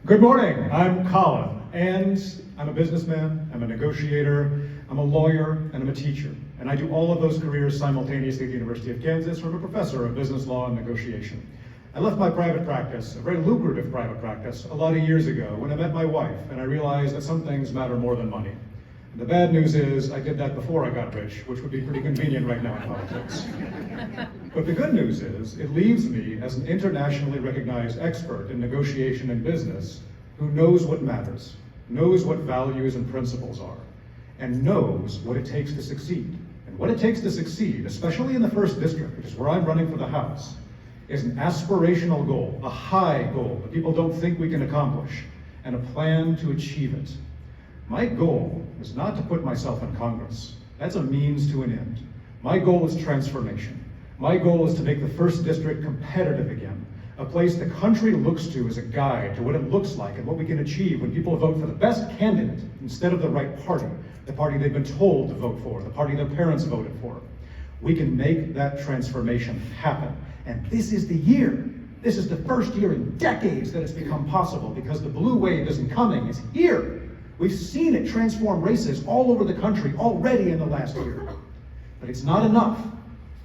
Good morning, I'm Colin, and I'm a businessman, I'm a negotiator, I'm a lawyer, and I'm a teacher. And I do all of those careers simultaneously at the University of Kansas, where I'm a professor of business law and negotiation. I left my private practice, a very lucrative private practice, a lot of years ago when I met my wife, and I realized that some things matter more than money. The bad news is I did that before I got rich, which would be pretty convenient right now in politics. But the good news is it leaves me as an internationally recognized expert in negotiation and business who knows what matters, knows what values and principles are, and knows what it takes to succeed. And what it takes to succeed, especially in the 1st District, which is where I'm running for the House, is an aspirational goal, a high goal that people don't think we can accomplish, and a plan to achieve it. My goal is not to put myself in Congress. That's a means to an end. My goal is transformation. My goal is to make the 1st District competitive again, a place the country looks to as a guide to what it looks like and what we can achieve when people vote for the best candidate instead of the right party, the party they've been told to vote for, the party their parents voted for. We can make that transformation happen. And this is the year. This is the first year in decades that it's become possible because the blue wave isn't coming, it's here. We've seen it transform races all over the country already in the last year. But it's not enough.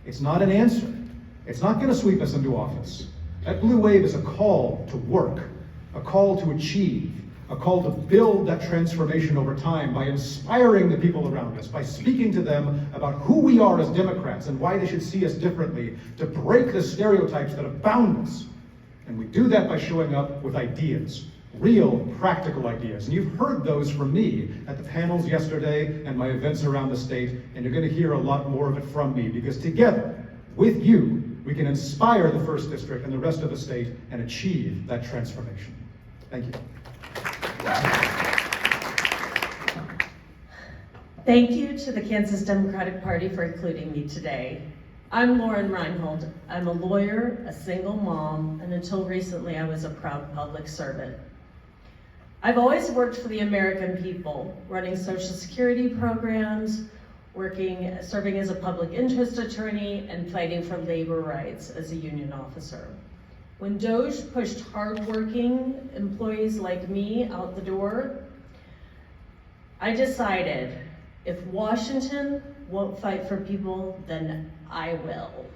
It's not an answer. It's not going to sweep us into office. That blue wave is a call to work, a call to achieve, a call to build that transformation over time by inspiring the people around us, by speaking to them about who we are as Democrats and why they should see us differently, to break the stereotypes that have bound us. And we do that by showing up with ideas. Real, practical ideas. And you've heard those from me at the panels yesterday and my events around the state, and you're going to hear a lot more of it from me, because together, with you, we can inspire the 1st District and the rest of the state and achieve that transformation. Thank you. Thank you to the Kansas Democratic Party for including me today. I'm Reinhold. I'm a lawyer, a single mom, and until recently I was a proud public servant. I've always worked for the American people, running Social Security programs, serving as a public interest attorney, and fighting for labor rights as a union officer. When DOJ pushed hardworking employees like me out the door, I decided if Washington won't fight for people, then I will.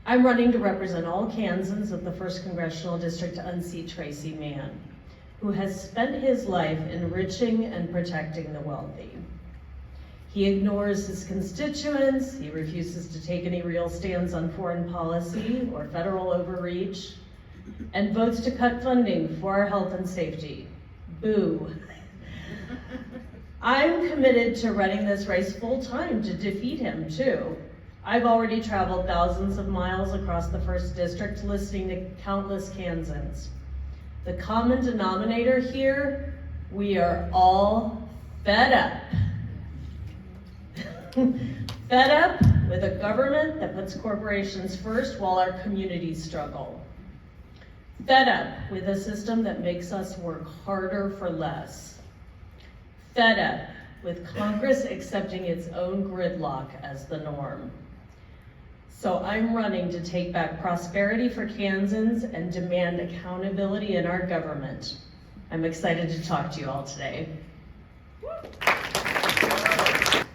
I'm running to represent all Kansans of the 1st Congressional District to unseat Tracy Mann, who has spent his life enriching and protecting the wealthy. He ignores his constituents, he refuses to take any real stands on foreign policy or federal overreach, and votes to cut funding for our health and safety. Boo. I'm committed to running this race full time to defeat him too. I've already traveled thousands of miles across the 1st District listening to countless Kansans. The common denominator here, we are all fed up. Fed up with a government that puts corporations first while our communities struggle. Fed up with a system that makes us work harder for less. Fed up with Congress accepting its own gridlock as the norm. So I'm running to take back prosperity for Kansans and demand accountability in our government. I'm excited to talk to you all today.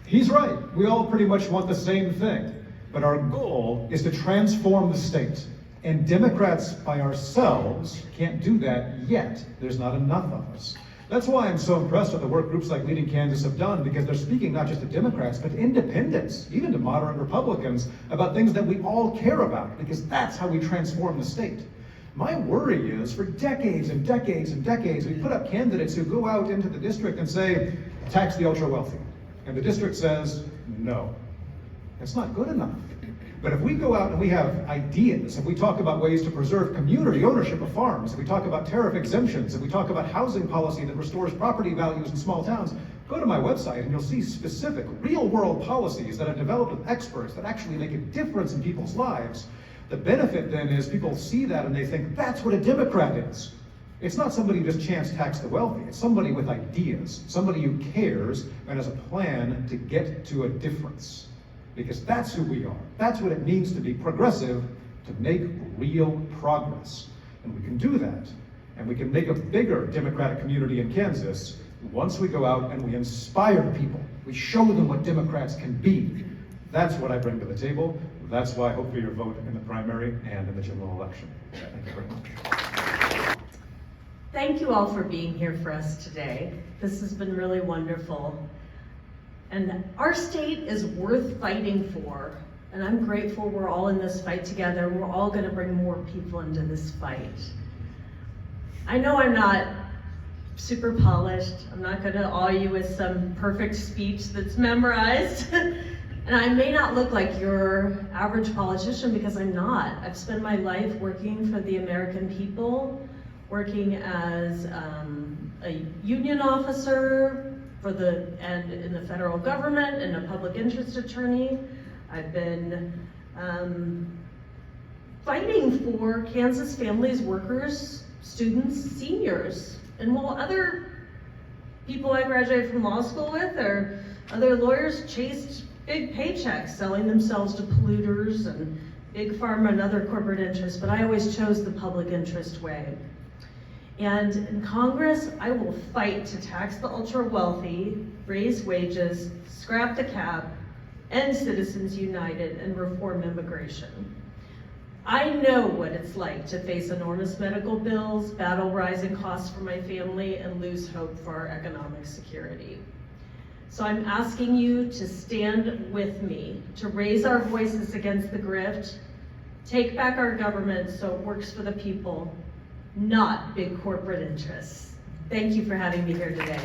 He's right. We all pretty much want the same thing. But our goal is to transform the state. And Democrats by ourselves can't do that yet. There's not enough of us. That's why I'm so impressed with the work groups like Leading Kansas have done, because they're speaking not just to Democrats, but to independents, even to moderate Republicans, about things that we all care about, because that's how we transform the state. My worry is, for decades and decades and decades, we put up candidates who go out into the district and say, tax the ultra-wealthy. And the district says, no. That's not good enough. But if we go out and we have ideas, if we talk about ways to preserve community ownership of farms, if we talk about tariff exemptions, if we talk about housing policy that restores property values in small towns, go to my website and you'll see specific real-world policies that I've developed with experts that actually make a difference in people's lives. The benefit then is people see that and they think, that's what a Democrat is. It's not somebody who just chance tax the wealthy. It's somebody with ideas, somebody who cares and has a plan to get to a difference. Because that's who we are. That's what it means to be progressive, to make real progress. And we can do that And we can make a bigger Democratic community in Kansas once we go out and we inspire people. We show them what Democrats can be. That's what I bring to the table. That's why I hope for your vote in the primary and in the general election. Thank you very much. Thank you all for being here for us today. This has been really wonderful. And our state is worth fighting for. And I'm grateful we're all in this fight together. We're all going to bring more people into this fight. I know I'm not super polished. I'm not going to awe you with some perfect speech that's memorized. And I may not look like your average politician because I'm not. I've spent my life working for the American people, working as a union officer and in the federal government and a public interest attorney. I've been fighting for Kansas families, workers, students, seniors. And while other people I graduated from law school with or other lawyers chased big paychecks, selling themselves to polluters and big pharma and other corporate interests, but I always chose the public interest way. And in Congress, I will fight to tax the ultra wealthy, raise wages, scrap the cap, end Citizens United, and reform immigration. I know what it's like to face enormous medical bills, battle rising costs for my family, and lose hope for our economic security. So I'm asking you to stand with me, to raise our voices against the grift, take back our government so it works for the people, not big corporate interests. Thank you for having me here today.